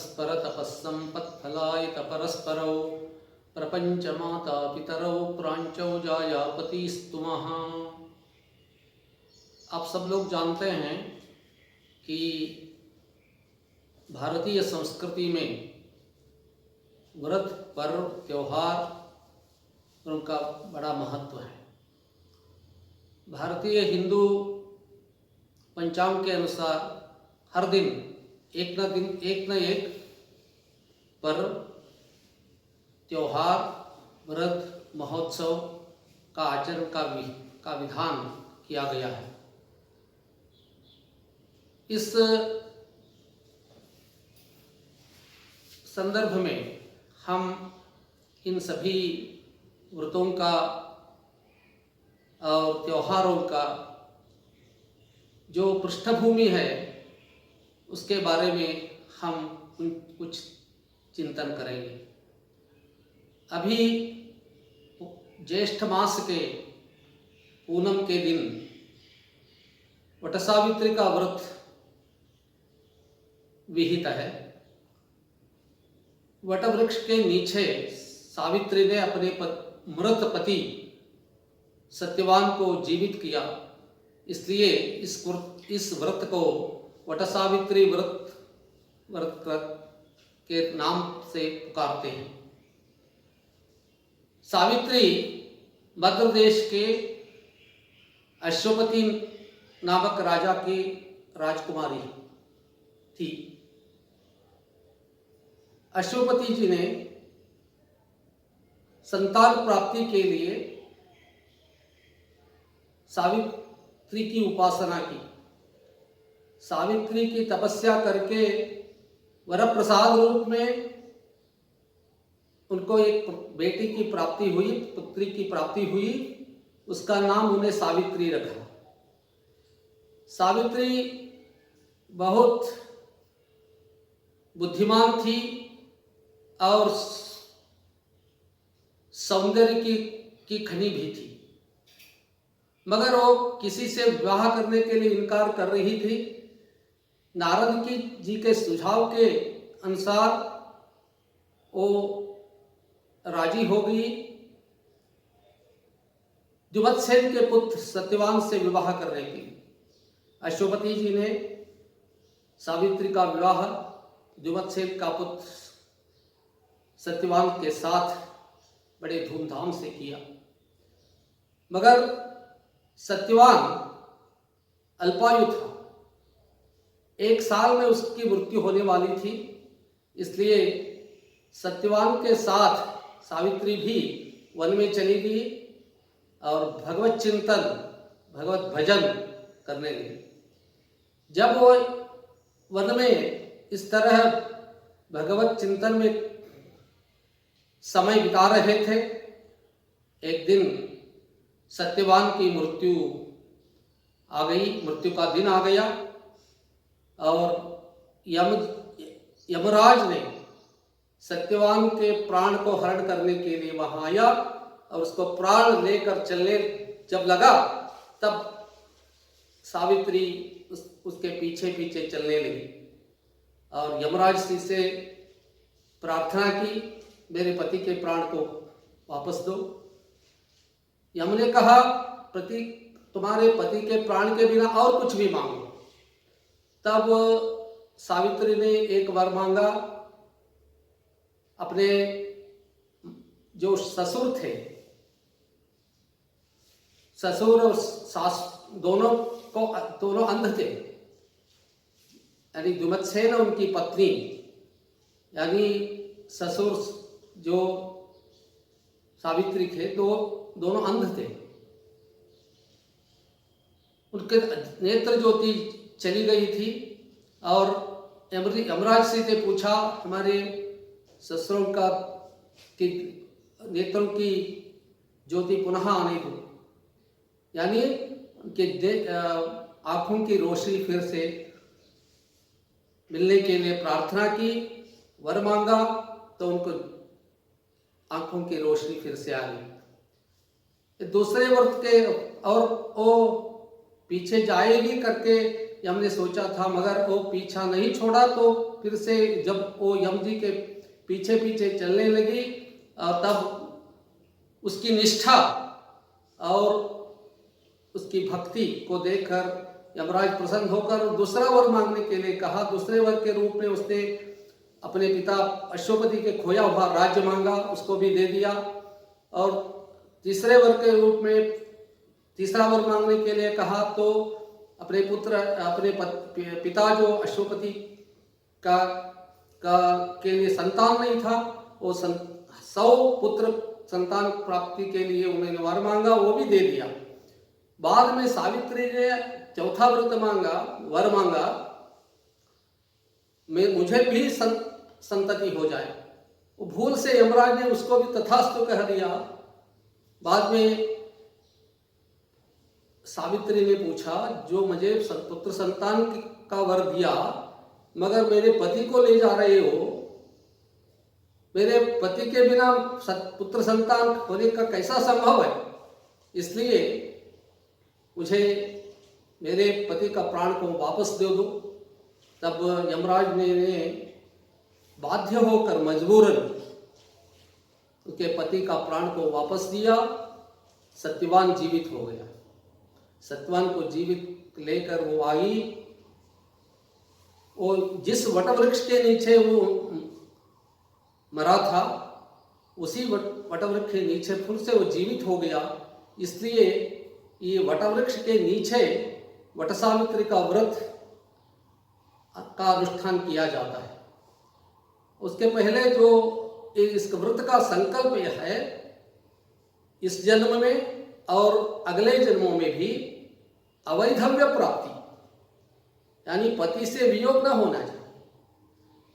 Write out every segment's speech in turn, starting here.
परस्पर तपस्संपत्फलायित परस्परौ प्रपंच माता पितरौ प्रांचौ जायापतिस्तुमः। आप सब लोग जानते हैं कि भारतीय संस्कृति में व्रत, पर्व, त्योहार उनका बड़ा महत्व है। भारतीय हिंदू पंचांग के अनुसार हर दिन एक न एक पर्व, त्योहार, व्रत, महोत्सव का आचरण का विधान किया गया है। इस संदर्भ में हम इन सभी व्रतों का और त्योहारों का जो पृष्ठभूमि है उसके बारे में हम कुछ चिंतन करेंगे। अभी ज्येष्ठ मास के पूनम के दिन वटसावित्री का व्रत विहित है। वट वृक्ष के नीचे सावित्री ने अपने मृत पति सत्यवान को जीवित किया, इसलिए इस व्रत को वटसावित्री व्रत के नाम से पुकारते हैं। सावित्री मध्य देश के अश्वपति नामक राजा की राजकुमारी थी। अश्वपति जी ने संतान प्राप्ति के लिए सावित्री की उपासना की। सावित्री की तपस्या करके वरप्रसाद रूप में उनको एक बेटी की प्राप्ति हुई, पुत्री की प्राप्ति हुई। उसका नाम उन्हें सावित्री रखा। सावित्री बहुत बुद्धिमान थी और सौंदर्य की खनी भी थी, मगर वो किसी से विवाह करने के लिए इनकार कर रही थी। नारद जी के सुझाव के अनुसार वो राजी हो गई। द्युमत्सेन के पुत्र सत्यवान से विवाह करने के लिए अश्वपति जी ने सावित्री का विवाह द्युमत्सेन का पुत्र सत्यवान के साथ बड़े धूमधाम से किया, मगर सत्यवान अल्पायु था। 1 साल में उसकी मृत्यु होने वाली थी, इसलिए सत्यवान के साथ सावित्री भी वन में चली गई और भगवत चिंतन, भगवत भजन करने लगी। जब वो वन में इस तरह भगवत चिंतन में समय बिता रहे थे, एक दिन सत्यवान की मृत्यु आ गई, मृत्यु का दिन आ गया और यमराज ने सत्यवान के प्राण को हरण करने के लिए वहां आया और उसको प्राण लेकर चलने जब लगा, तब सावित्री उसके पीछे पीछे चलने लगी और यमराज जी से प्रार्थना की, मेरे पति के प्राण को वापस दो। यम ने कहा, तुम्हारे पति के प्राण के बिना और कुछ भी मांगो। तब सावित्री ने एक वर मांगा। अपने जो ससुर थे, ससुर और सास दोनों अंध थे, यानी द्युमत्सेन और उनकी पत्नी, यानी ससुर जो सावित्री थे तो दोनों अंध थे। उनके नेत्र ज्योति चली गई थी और यमराज से पूछा, हमारे ससुरों का कि नेत्रों की ज्योति पुनः आने दो, यानी उनके आंखों की रोशनी फिर से मिलने के लिए प्रार्थना की, वर मांगा, तो उनको आंखों की रोशनी फिर से आ गई। दूसरे व्रत के और वो पीछे जाएगी करके यम ने सोचा था, मगर वो पीछा नहीं छोड़ा। तो फिर से जब वो यम जी के पीछे पीछे चलने लगी, तब उसकी निष्ठा और उसकी भक्ति को देखकर यमराज प्रसन्न होकर दूसरा वर मांगने के लिए कहा। दूसरे वर के रूप में उसने अपने पिता अश्वपति के खोया हुआ राज्य मांगा, उसको भी दे दिया। और तीसरे वर के रूप में तीसरा वर मांगने के लिए कहा, तो अपने पिता जो अश्वपति का के लिए संतान नहीं था, वो 100 पुत्र संतान प्राप्ति के लिए उन्होंने वर मांगा, वो भी दे दिया। बाद में सावित्री ने चौथा व्रत मांगा, वर मांगा, मुझे भी संतति हो जाए। वो भूल से यमराज ने उसको भी तथास्तु कह दिया। बाद में सावित्री ने पूछा, जो मुझे पुत्र संतान का वर दिया, मगर मेरे पति को ले जा रहे हो, मेरे पति के बिना पुत्र संतान होने का कैसा संभव है? इसलिए मुझे मेरे पति का प्राण को वापस दे दो। तब यमराज ने बाध्य होकर मजबूरन उनके पति का प्राण को वापस दिया। सत्यवान जीवित हो गया। सत्यवान को जीवित लेकर वो आई, और जिस वटवृक्ष के नीचे वो मरा था, उसी वटवृक्ष के नीचे फिर से वो जीवित हो गया। इसलिए ये वटवृक्ष के नीचे वट सावित्री का व्रत का अनुष्ठान किया जाता है। उसके पहले जो इस व्रत का संकल्प यह है, इस जन्म में और अगले जन्मों में भी अवैधव्य प्राप्ति, यानी पति से वियोग न होना चाहिए,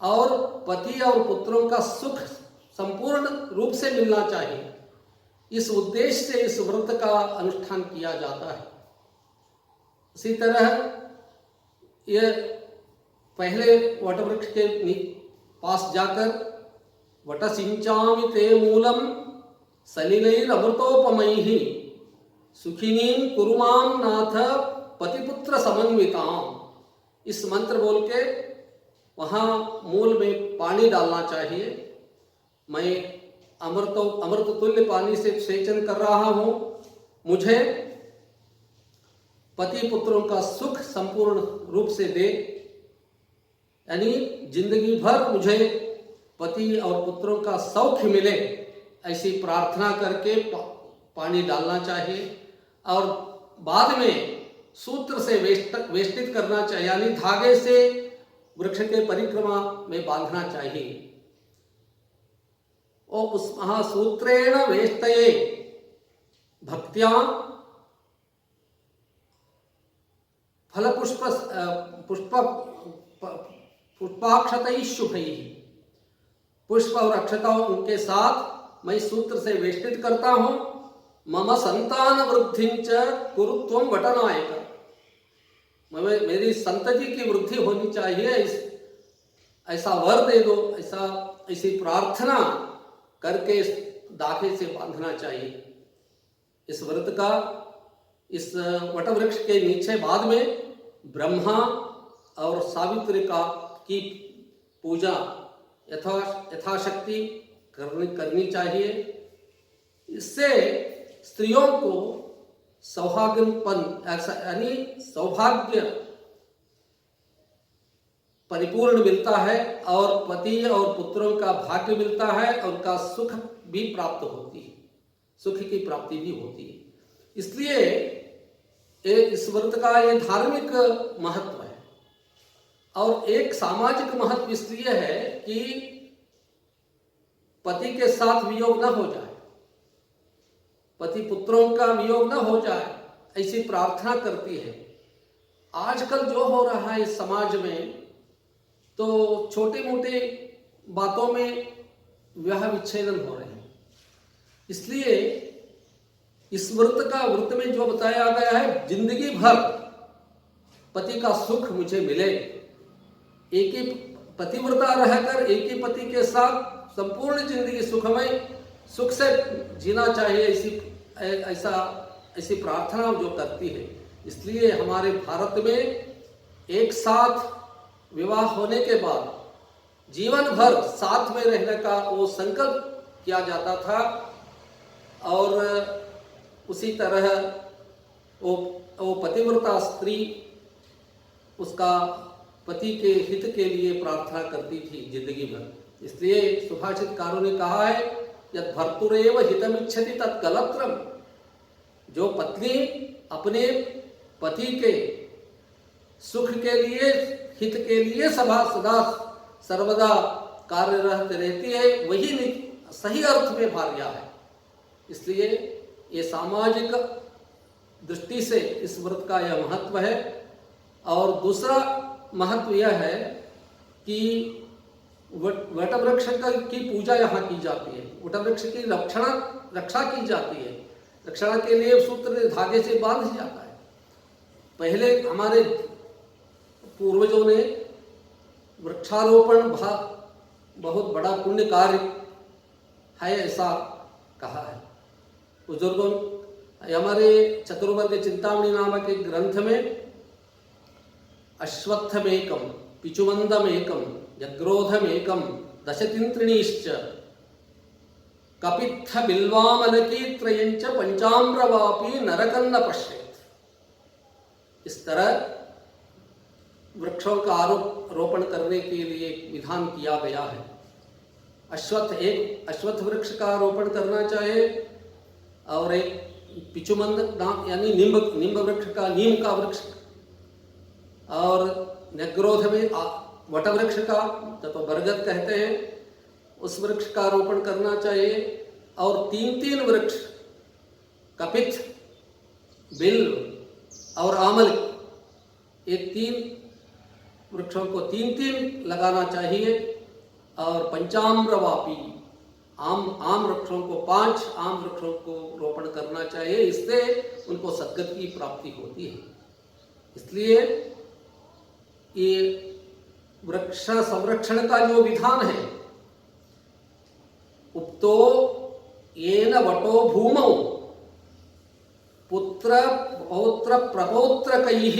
और पति और पुत्रों का सुख संपूर्ण रूप से मिलना चाहिए। इस उद्देश्य से इस व्रत का अनुष्ठान किया जाता है। इसी तरह ये पहले वटवृक्ष के पास जाकर वटसिंचामि ते मूलम सलिलैरमृतोपमैः सुखिनीं कुरु मां नाथ पतिपुत्र समन्विताम्, इस मंत्र बोल के वहाँ मूल में पानी डालना चाहिए। मैं अमृत तुल्य पानी से सेचन कर रहा हूँ, मुझे पति पुत्रों का सुख संपूर्ण रूप से दे, यानी जिंदगी भर मुझे पति और पुत्रों का सौख्य मिले, ऐसी प्रार्थना करके पानी डालना चाहिए। और बाद में सूत्र से वेष्टित करना चाहिए, यानी धागे से वृक्ष के परिक्रमा में बांधना चाहिए। और उस सूत्रेण वेष्टये भक्त्या फल पुष्पाक्षतैः शुभैः, पुष्प और अक्षताओं के साथ मैं सूत्र से वेष्टित करता हूं। मम संतान वृद्धिंच कुरु त्वं वटनायक, मेरी संतति की वृद्धि होनी चाहिए, ऐसा वर दे दो, ऐसी प्रार्थना करके दाखे से बांधना चाहिए। इस व्रत का इस वटवृक्ष के नीचे बाद में ब्रह्मा और सावित्री की पूजा यथाशक्ति करनी चाहिए। इससे स्त्रियों को सौभाग्यपन, यानी सौभाग्य परिपूर्ण मिलता है, और पति और पुत्रों का भाग्य मिलता है, और उनका सुख भी प्राप्त होती है, सुख की प्राप्ति भी होती है। इसलिए इस व्रत का ये धार्मिक महत्व है, और एक सामाजिक महत्व इसलिए है कि पति के साथ वियोग न हो जाए, पति पुत्रों का वियोग न हो जाए, ऐसी प्रार्थना करती है। आजकल जो हो रहा है इस समाज में, तो छोटे मोटे बातों में विवाह विच्छेदन हो रहे हैं। इसलिए इस व्रत में जो बताया गया है, जिंदगी भर पति का सुख मुझे मिले, एक ही पतिव्रता रहकर एक ही पति के साथ संपूर्ण जिंदगी सुखमय सुख से जीना चाहिए, ऐसी प्रार्थना जो करती है। इसलिए हमारे भारत में एक साथ विवाह होने के बाद जीवन भर साथ में रहने का वो संकल्प किया जाता था। और उसी तरह वो पतिव्रता स्त्री उसका पति के हित के लिए प्रार्थना करती थी जिंदगी भर। इसलिए सुभाषितकारों ने कहा है यद भर्तुरेव हितमिच्छति तत्कलत्रम, जो पत्नी अपने पति के सुख के लिए हित के लिए सदा सर्वदा कार्यरत रहती है, वही सही अर्थ में भार्या है। इसलिए ये सामाजिक दृष्टि से इस व्रत का यह महत्व है। और दूसरा महत्व यह है कि वटवृक्ष की पूजा यहाँ की जाती है, वटवृक्ष की रक्षा की जाती है। रक्षा के लिए सूत्र धागे से बांध जाता है। पहले हमारे पूर्वजों ने वृक्षारोपण बहुत बड़ा पुण्य कार्य है ऐसा कहा है बुजुर्गों। हमारे चतुर्वर्ग चिंतामणि नामक एक ग्रंथ में अश्वत्थमेकम पिचुमंदमेकम जग्रोधमेकम दशतिंत्रिणीश्च कपित्थ बिल्वामलकीत्रयंच पंचाम्रवापी नरकन्न पश्येत्। इस तरह वृक्षों का रोपण करने के लिए विधान किया गया है। अश्वत्थ वृक्ष का रोपण करना चाहिए और एक पिचुमंद यानी नींब वृक्ष का नीम का वृक्ष, और नग्रोध में वट वृक्ष का तो बरगद कहते हैं उस वृक्ष का रोपण करना चाहिए। और 3 वृक्ष कपित्थ, बिल्व और आमल, ये 3 वृक्षों को 3 लगाना चाहिए। और पंचाम्रवापी आम वृक्षों को 5 आम वृक्षों को रोपण करना चाहिए, इससे उनको सद्गति की प्राप्ति होती है। इसलिए ये वृक्ष संरक्षण का जो विधान है, उक्तो येन वटो भूमौ पुत्र पौत्र प्रपौत्रकैः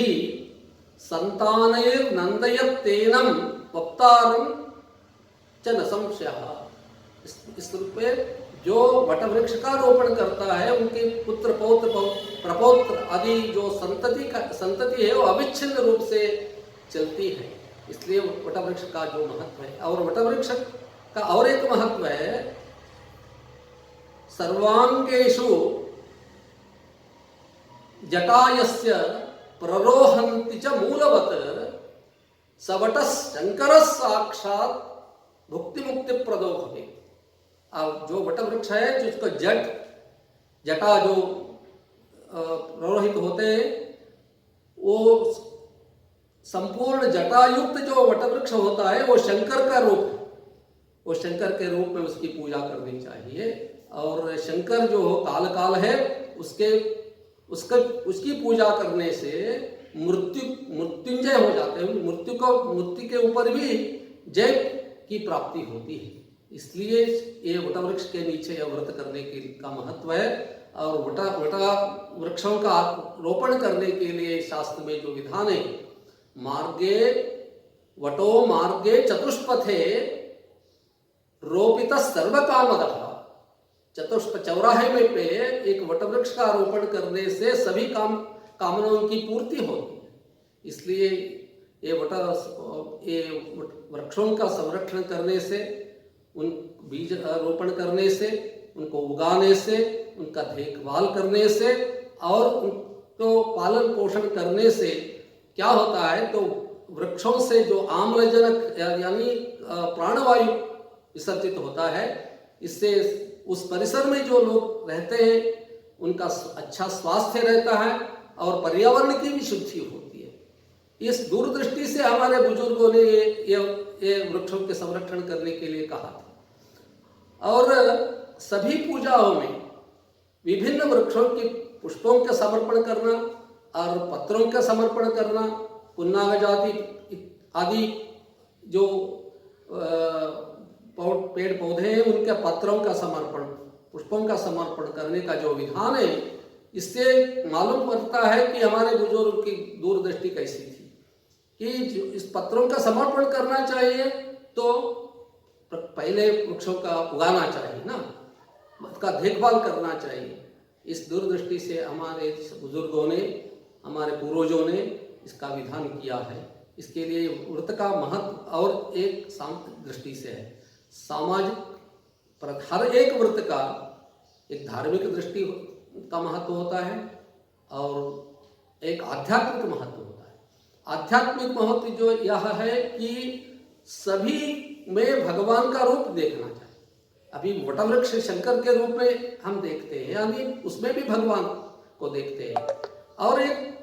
संतानैर्नन्दयत्तेनं वक्तारं च न संशयः। इस रूप में जो वटवृक्ष का रोपण करता है उनके पुत्र पौत्र प्रपौत्र आदि जो संतति है वो अविच्छिन्न रूप से चलती है। इसलिए वटवृक्ष का जो महत्व है, और वटवृक्ष का और एक महत्व है, सर्वांगेषु जटायस्य प्ररोहन्ति च मूलवत् सवटः शंकरः साक्षात् भुक्ति मुक्ति प्रदो भवे। अब जो वटवृक्ष है जिसको जटा जो प्ररोहित होते हैं, वो संपूर्ण जटायुक्त जो वटवृक्ष होता है वो शंकर का रूप है। वो शंकर के रूप में उसकी पूजा करनी चाहिए। और शंकर जो काल है उसकी पूजा करने से मृत्युंजय हो जाते हैं। मृत्यु के ऊपर भी जय की प्राप्ति होती है। इसलिए ये वटवृक्ष के नीचे यह व्रत करने का महत्व है। और वटा वृक्षों का रोपण करने के लिए शास्त्र में जो विधान है, वटो मार्गे चतुष्पथे रोपित सर्वकामदः, चौराहे में पे एक वटवृक्ष का रोपण करने से सभी कामनाओं की पूर्ति होती है। इसलिए ये वृक्षों का संरक्षण करने से, उन बीज रोपण करने से, उनको उगाने से, उनका देखभाल करने से और उनको पालन पोषण करने से क्या होता है, तो वृक्षों से जो आम्लजनक यानी प्राणवायु विसर्जित होता है, इससे उस परिसर में जो लोग रहते हैं उनका अच्छा स्वास्थ्य रहता है और पर्यावरण की भी शुद्धि होती है। इस दूरदृष्टि से हमारे बुजुर्गों ने ये वृक्षों के संरक्षण करने के लिए कहा था। और सभी पूजाओं में विभिन्न वृक्षों के पुष्पों का समर्पण करना और पत्रों का समर्पण करना, पुन्नाग जाति आदि जो पेड़ पौधे हैं उनके पत्रों का समर्पण, पुष्पों का समर्पण करने का जो विधान है, इससे मालूम पड़ता है कि हमारे बुजुर्ग की दूरदृष्टि कैसी थी। कि इस पत्रों का समर्पण करना चाहिए तो पहले वृक्षों का उगाना चाहिए ना, उसका देखभाल करना चाहिए। इस दूरदृष्टि से हमारे बुजुर्गों ने, हमारे पूर्वजों ने इसका विधान किया है। इसके लिए व्रत का महत्व और एक सांस्कृतिक दृष्टि से है, सामाजिक, हर एक व्रत का एक धार्मिक दृष्टि का महत्व होता है और एक आध्यात्मिक महत्व होता है। आध्यात्मिक महत्व जो यह है कि सभी में भगवान का रूप देखना चाहिए। अभी वटवृक्ष शंकर के रूप में हम देखते हैं, यानी उसमें भी भगवान को देखते हैं। और एक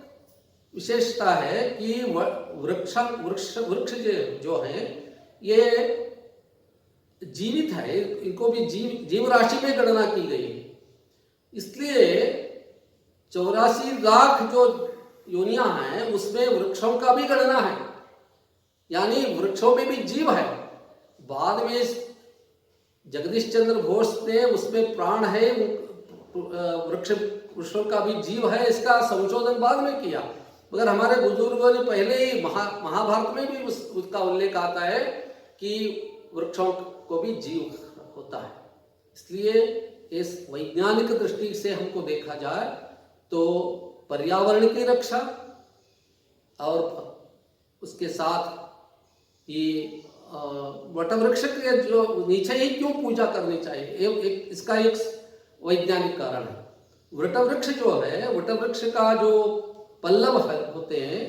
विशेषता है कि वृक्ष जो है ये जीवित है, इनको भी जीव राशि में गणना की गई है। इसलिए 84 लाख जो योनियां हैं उसमें वृक्षों का भी गणना है, यानी वृक्षों में भी जीव है। बाद में जगदीश चंद्र बोस ने उसमें प्राण है, वृक्षों का भी जीव है, इसका संशोधन बाद में किया। मगर हमारे बुजुर्गों ने पहले ही महाभारत में भी उसका उल्लेख आता है कि वृक्षों को भी जीव होता है। इसलिए इस वैज्ञानिक दृष्टि से हमको देखा जाए तो पर्यावरण की रक्षा और उसके साथ ये वटवृक्ष के जो नीचे ही क्यों पूजा करनी चाहिए, इसका एक वैज्ञानिक कारण है। वटवृक्ष जो है, वटवृक्ष का जो पल्लव होते हैं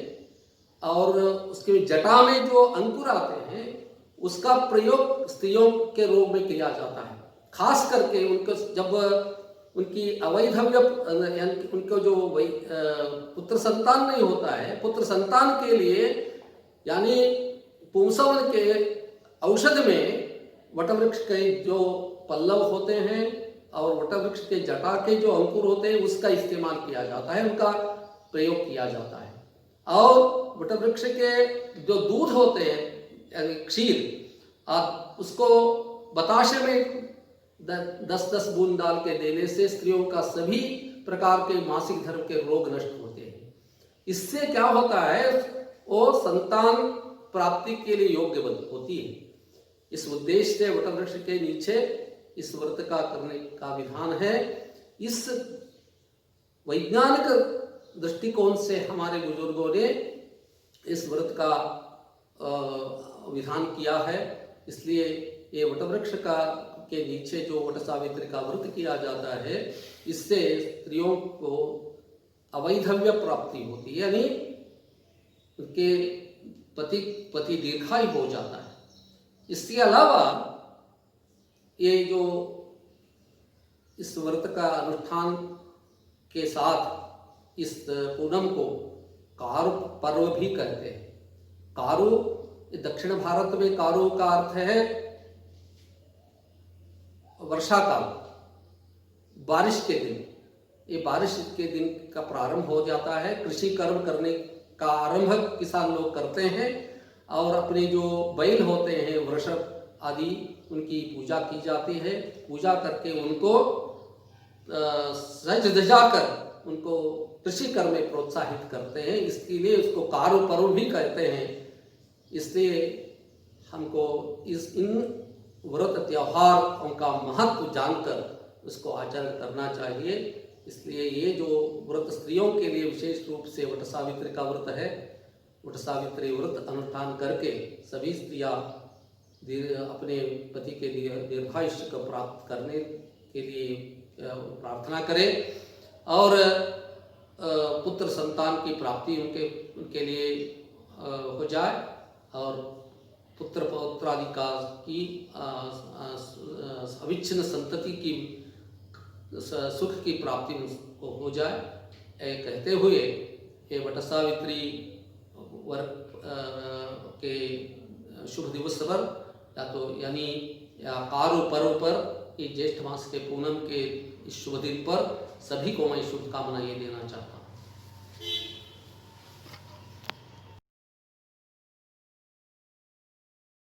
और उसके जटा में जो अंकुर आते हैं उसका प्रयोग स्त्रियों के रूप में किया जाता है। खास करके उनको जब उनकी अवैधव्य उनको जो पुत्र संतान नहीं होता है, पुत्र संतान के लिए यानी पुंसवन के औषध में वटवृक्ष के जो पल्लव होते हैं और वटवृक्ष के जटा के जो अंकुर होते हैं उसका इस्तेमाल किया जाता है, उनका प्रयोग किया जाता है। और वटवृक्ष के जो दूध होते हैं क्षीर, उसको बताशे में 10-10 बूंद डाल के देने से स्त्रियों का सभी प्रकार के मासिक धर्म के रोग नष्ट होते हैं। इससे क्या होता है, वो संतान प्राप्ति के लिए योग्य होती है। इस उद्देश्य से वटवृक्ष के नीचे इस व्रत का करने का विधान है। इस वैज्ञानिक दृष्टिकोण से हमारे बुजुर्गों ने इस व्रत का विधान किया है। इसलिए ये वटवृक्ष का के नीचे जो वट सावित्री का व्रत किया जाता है, इससे स्त्रियों को अवैधव्य प्राप्ति होती है, यानी उनके पति दीर्घायु हो जाता है। इसके अलावा ये जो इस व्रत का अनुष्ठान के साथ इस पूनम को कारु पर्व भी कहते हैं। कारु दक्षिण भारत में कारु का अर्थ है वर्षा काल, बारिश के दिन। ये बारिश के दिन का प्रारंभ हो जाता है, कृषि कर्म करने का आरंभ किसान लोग करते हैं और अपने जो बैल होते हैं वृषभ आदि उनकी पूजा की जाती है। पूजा करके उनको सज धजा कर उनको कृषि कर्म में प्रोत्साहित करते हैं। इसके लिए उसको कारु पर्व भी कहते हैं। इसलिए हमको इन व्रत त्योहारों का महत्व जानकर उसको आचरण करना चाहिए। इसलिए ये जो व्रत स्त्रियों के लिए विशेष रूप से वट सावित्री का व्रत है, वट सावित्री व्रत अनुष्ठान करके सभी स्त्रियां अपने पति के लिए दीर्घायुष्य को प्राप्त करने के लिए प्रार्थना करें और पुत्र संतान की प्राप्ति उनके लिए हो जाए और पुत्र पौत्रादि का की अविच्छिन्न संतति की सुख की प्राप्ति उनको हो जाए। कहते हुए ये वट सावित्री वर्ग के शुभ दिवस पर यानी कारु पर्व पर, ये ज्येष्ठ मास के पूनम के इस शुभ दिन पर सभी को मैं शुभकामनाएं देना चाहता हूँ।